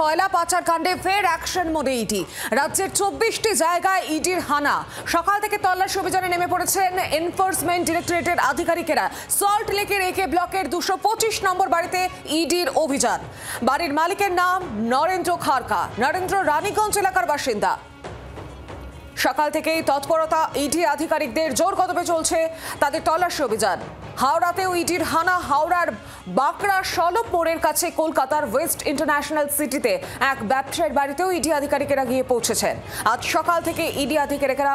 কয়লা পাচার কাণ্ডে ফের অ্যাকশন মোডে ইডি। রাজ্যের 24টি জায়গায় ইডির হানা। সকাল থেকে তল্লাশি অভিযানে নেমে পড়েছেন এনফোর্সমেন্ট ডিরেক্টরেটের আধিকারিকেরা। সল্ট লেকের একে ব্লকের 225 নম্বর বাড়িতে ইডির অভিযান। বাড়ির মালিকের নাম নরেন্দ্র খারকা, নরেন্দ্র রানীগঞ্জ এলাকার বাসিন্দা। সকাল থেকেই তৎপরতা ইডি আধিকারিকদের, জোর কদমে চলছে তাদের তল্লাশি অভিযান। হাওড়াতেও ইডির হানা। হাওড়ার বাঁকড়া সলভ মোড়ের কাছে কলকাতার ওয়েস্ট ইন্টারন্যাশনাল সিটিতে এক ব্যবসায়ীর বাড়িতেও ইডি আধিকারিকেরা গিয়ে পৌঁছেছেন। আজ সকাল থেকে ইডি আধিকারিকেরা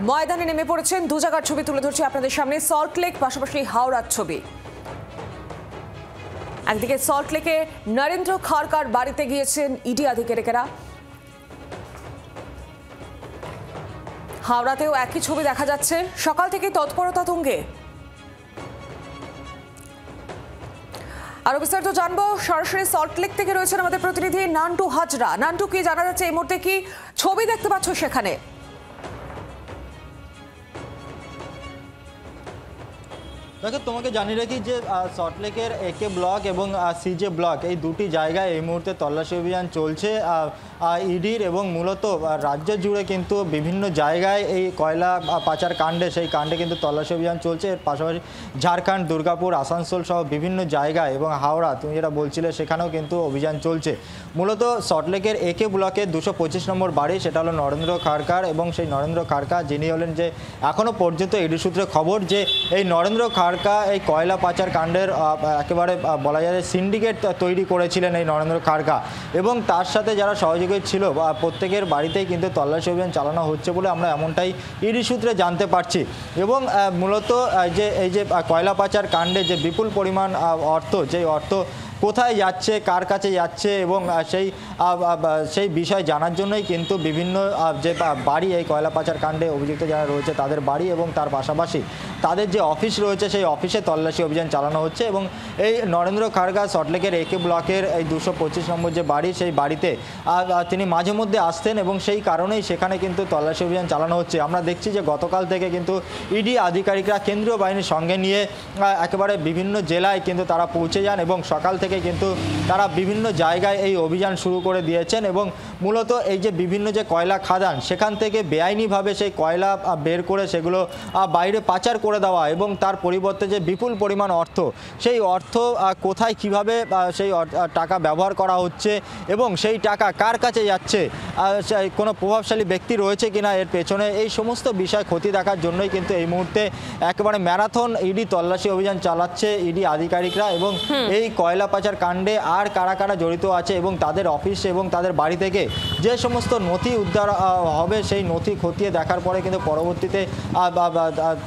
ময়দানে নেমে পড়েছেন। দু জায়গার ছবি তুলে ধরছি আপনাদের সামনে, সল্ট লেক পাশাপাশি হাওড়ার ছবি। একদিকে সল্ট লেকে নরেন্দ্র খারকার বাড়িতে গিয়েছেন ইডি আধিকারিকেরা, হাওড়াতেও একই ছবি দেখা যাচ্ছে। সকাল থেকে তৎপরতা তুঙ্গে। আরো বিস্তারিত জানবো, সরাসরি সল্ট লেক থেকে রয়েছেন আমাদের প্রতিনিধি নান্টু হাজরা। নান্টু, কি জানা যাচ্ছে এই মুহূর্তে, কি ছবি দেখতে পাচ্ছ সেখানে? দেখো, তোমাকে জানিয়ে রাখি যে সল্টলেকের একে ব্লক এবং সিজে ব্লক এই দুটি জায়গায় এই মুহূর্তে তল্লাশি অভিযান চলছে ইডির, এবং মূলত রাজ্য জুড়ে কিন্তু বিভিন্ন জায়গায় এই কয়লা পাচার কাণ্ডে সেই কাণ্ডে কিন্তু তল্লাশি অভিযান চলছে। এর পাশাপাশি ঝাড়খণ্ড, দুর্গাপুর, আসানসোল সহ বিভিন্ন জায়গায় এবং হাওড়া তুমি যেটা বলছিলে সেখানেও কিন্তু অভিযান চলছে। মূলত সল্টলেকের একে ব্লকের 225 নম্বর বাড়ি, সেটা হলো নরেন্দ্র খারকার, এবং সেই নরেন্দ্র খারকা যিনি হলেন যে এখনও পর্যন্ত ইডি সূত্রে খবর যে এই নরেন্দ্র খারকা এই কয়লা পাচার কাণ্ডের একেবারে বলা যায় সিন্ডিকেট তৈরি করেছিলেন এই নরেন্দ্র খারকা, এবং তার সাথে যারা সহযোগী ছিল প্রত্যেকের বাড়িতেই কিন্তু তল্লাশি অভিযান চালানো হচ্ছে বলে আমরা এমনটাই ইডি সূত্রে জানতে পারছি। এবং মূলত এই যে কয়লা পাচার কাণ্ডে যে বিপুল পরিমাণ অর্থ, যেই অর্থ কোথায় যাচ্ছে, কার কাছে যাচ্ছে, এবং সেই বিষয় জানার জন্যই কিন্তু বিভিন্ন যে বাড়ি এই কয়লা পাচার কাণ্ডে অভিযুক্ত যারা রয়েছে তাদের বাড়ি এবং তার পাশাপাশি তাদের যে অফিস রয়েছে সেই অফিসে তল্লাশি অভিযান চালানো হচ্ছে। এবং এই নরেন্দ্র খারকা সল্টলেকের একে ব্লকের এই 225 নম্বর যে বাড়ি, সেই বাড়িতে তিনি মাঝে মধ্যে আসতেন, এবং সেই কারণেই সেখানে কিন্তু তল্লাশি অভিযান চালানো হচ্ছে। আমরা দেখছি যে গতকাল থেকে কিন্তু ইডি আধিকারিকরা কেন্দ্রীয় বাহিনীর সঙ্গে নিয়ে একেবারে বিভিন্ন জেলায় কিন্তু তারা পৌঁছে যান, এবং সকাল থেকে কিন্তু তারা বিভিন্ন জায়গায় এই অভিযান শুরু করে দিয়েছেন। এবং মূলত এই যে বিভিন্ন যে কয়লা খাদান, সেখান থেকে বেআইনিভাবে সেই কয়লা বের করে সেগুলো বাইরে পাচার করে দেওয়া, এবং তার পরিবর্তে যে বিপুল পরিমাণ অর্থ, সেই অর্থ কোথায় কিভাবে সেই টাকা ব্যবহার করা হচ্ছে, এবং সেই টাকা কার কাছে যাচ্ছে, কোনো প্রভাবশালী ব্যক্তি রয়েছে কিনা এর পেছনে, এই সমস্ত বিষয় খতিয়ে দেখার জন্যই কিন্তু এই মুহূর্তে একেবারে ম্যারাথন ইডি তল্লাশি অভিযান চালাচ্ছে ইডি আধিকারিকরা। এবং এই কয়লা পাচার কাণ্ডে আর কারা কারা জড়িত আছে এবং তাদের অফিস এবং তাদের বাড়ি থেকে যে সমস্ত নথি উদ্ধার হবে, সেই নথি খতিয়ে দেখার পরে কিন্তু পরবর্তীতে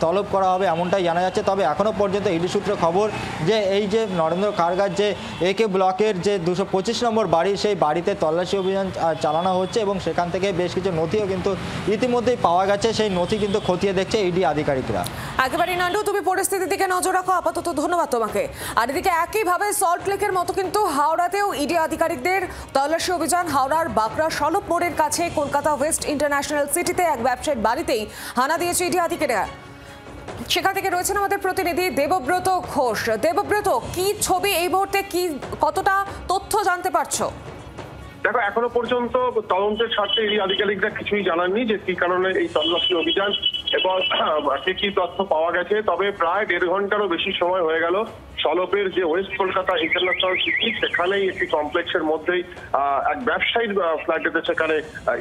তলব করা হবে এমনটাই জানা যাচ্ছে। তবে এখনও পর্যন্ত ইডি সূত্রে খবর যে এই যে নরেন্দ্র খারকার যে একে ব্লকের যে 225 নম্বর বাড়ি, সেই বাড়িতে তল্লাশি অভিযান চালানো হচ্ছে, এবং সেখান থেকে বেশ কিছু নথিও কিন্তু ইতিমধ্যেই পাওয়া গেছে। সেই নথি কিন্তু খতিয়ে দেখছে ইডি আধিকারিকরা। একেবারে নান্টু, তুমি পরিস্থিতির দিকে নজর রাখো আপাতত, ধন্যবাদ তোমাকে। আর এদিকে একইভাবে সল্ট লেকের মতো কিন্তু হাওড়াতেও ইডি আধিকারিকদের তল্লাশি অভিযান। হাওড়ার বাঁকড়া সলভ মোড়ের কাছে কলকাতা ওয়েস্ট ইন্টারন্যাশনাল সিটিতে এক ব্যবসায়ীর বাড়িতেই হানা দিয়েছে ইডি আধিকারিকরা। সেখান থেকে রয়েছেন আমাদের প্রতিনিধি দেবব্রত ঘোষ। দেবব্রত, কি ছবি এই মুহূর্তে, কি কতটা তথ্য জানতে পারছো? দেখো, এখনো পর্যন্ত তদন্তের স্বার্থে ইডি আধিকারিকরা কিছুই জানাননি যে কি কারণে এই তল্লাশি অভিযান এবং কি তথ্য পাওয়া গেছে। তবে প্রায় 1.5 ঘন্টারও বেশি সময় হয়ে গেল সলপের যে ওয়েস্ট কলকাতা ইন্টারন্যাশনাল সিটি, সেখানেই একটি কমপ্লেক্সের মধ্যেই এক ব্যবসায়ীর ফ্ল্যাটেতে সেখানে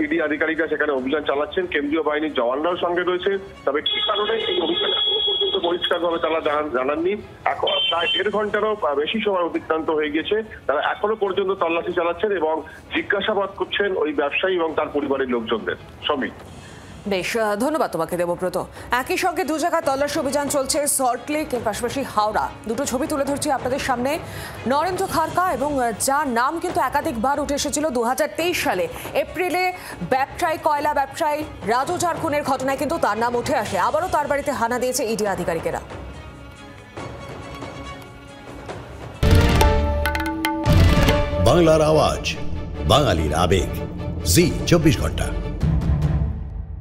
ইডি আধিকারিকরা সেখানে অভিযান চালাচ্ছেন। কেন্দ্রীয় বাহিনীর জওয়ানরাও সঙ্গে রয়েছে। তবে কি কারণে এই অভিযান পর্যন্ত পরিষ্কারভাবে তারা জানাননি। এখন প্রায় 1.5 ঘন্টারও বেশি সময় অতিক্রান্ত হয়ে গেছে। তারা এখনো পর্যন্ত তল্লাশি চালাচ্ছেন এবং জিজ্ঞাসাবাদ করছেন ওই ব্যবসায়ী এবং তার পরিবারের লোকজনদের। সবই বেশ, ধন্যবাদ তোমাকে দেবব্রত। একই সঙ্গে দু জায়গায় তল্লাশি অভিযান চলছে সল্ট লেক এর পাশাপাশি হাওড়া। দুটো ছবি তুলে ধরছি আপনাদের সামনে। নরেন্দ্র খারকা, এবং যার নাম কিন্তু একাধিকবার উঠে এসেছিল 2023 সালে এপ্রিলে ব্যবসায়ী, কয়লা ব্যবসায়ী রাজু ঝাড়খণ্ডের ঘটনায় কিন্তু তার নাম উঠে আসে। আবারও তার বাড়িতে হানা দিয়েছে ইডি আধিকারিকেরা। বাংলার আওয়াজ, বাঙালির আবেগ, জি 24 ঘন্টা।